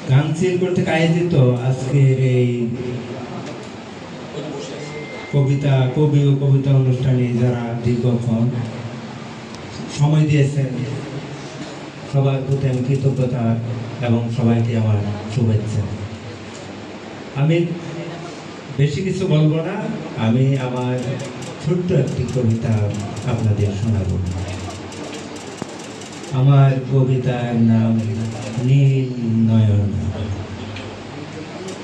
Council করতে আয়োজিত আজকের এই কবি ও কবিতা অনুষ্ঠানে যারা দীর্ঘক্ষণ সময় দিয়েছেন সবার প্রতি আমি কৃতজ্ঞতা এবং সবাইকে আমার শুভেচ্ছা। আমি বেশি কিছু বলবো না, আমি আমার ছোট্ট একটি কবিতা আপনাদের শোনাব। আমার কবিতার নাম নীল নয়ন।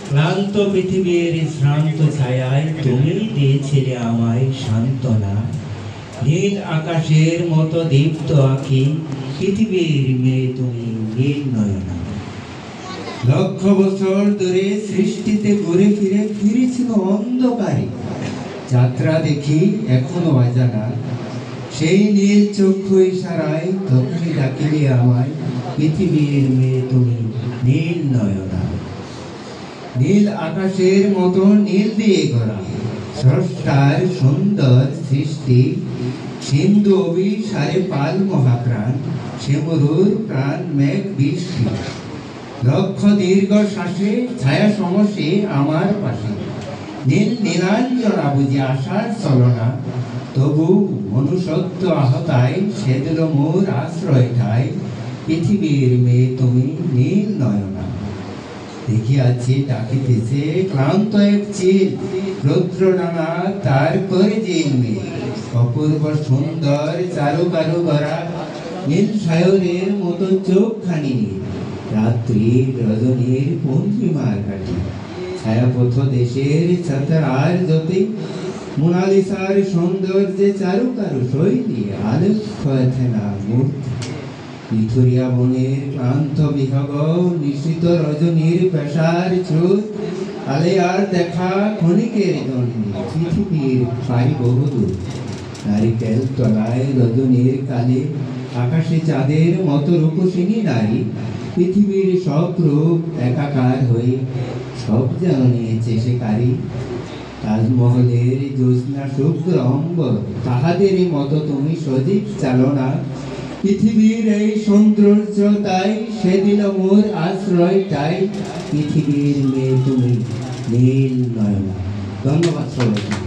ক্লান্ত পৃথিবীর শ্রান্ত ছায়ায় তুমি দিয়েছিলে আমায় সান্ত্বনা। নীল আকাশের মতো দীপ্ত আঁখি, পৃথিবীর মেয়ে তুমি নীল নয়না। লক্ষ বছর ধরে সৃষ্টিতে ঘুরে ফিরে ফিরেছিল অন্ধকারে, যাত্রা দেখি এখনো অজানা। সেই নীল চক্ষু ইশারায় তুমি ডাকিলে আমায়, পৃথিবীর মেয়ে তুমি নীল নয়না। নীল আকাশের মতো নীল দিয়ে গড়া স্রষ্টার সুন্দর সৃষ্টি, সিন্ধু অভিসারে পাল মহাপ্রাণ, শ্যামরুর প্রাণ মেঘ বৃষ্টি। লক্ষ দীর্ঘ শ্বাসে ছায়া সমসে আমার পাশে, নীল নীলাঞ্জনা বুঝি আশার চলনা। তবু মনুষ্যত্ব আহতায় সে দিল মোর আশ্রয় ঠাই, পৃথিবীর মেয়ে তুমি নীল নয়না। দেখিয়াছি ডাকিতেছে ক্লান্ত এক চিল, রৌদ্র ডানা তার করে জিলমিল। অপূর্ব সুন্দর চারু কারু গড়া, নীল সায়রের মতো চোখ খানি নীল। রাত্রির রজনীর পূর্ণিমার ঘাটি, ছায়াপথ দেশের ছাতার জ্যোতি। মোনালিসার সৌন্দর্যে চারু কারু শৈলী, আলেখ্য এথেনা মূর্তি। নিথুরিয়া বনের ক্লান্ত বিহগ, নিশীত রজনীর পেশার ছুত। আলেয়ার দেখা ক্ষণিকের জন্যে, পৃথিবীর পারি বহুদূর। নারিকেল তলায় রজনীর কালে, আকাশে চাঁদের মতো রূপসিনী নারী। পৃথিবীর সব রূপ একাকার হয়ে, সব যেন নিয়েছে সে কারি। তাজমহলের জ্যোৎস্না শুভ্র অম্বর, তাহাদেরই মতো তুমি সজীব চালনা। পৃথিবীর এই সৌন্দর্য তাই সে দিল মোর আশ্রয় ঠাই, পৃথিবীর মেয়ে তুমি নীল নয়না। ধন্যবাদ সবাইকে।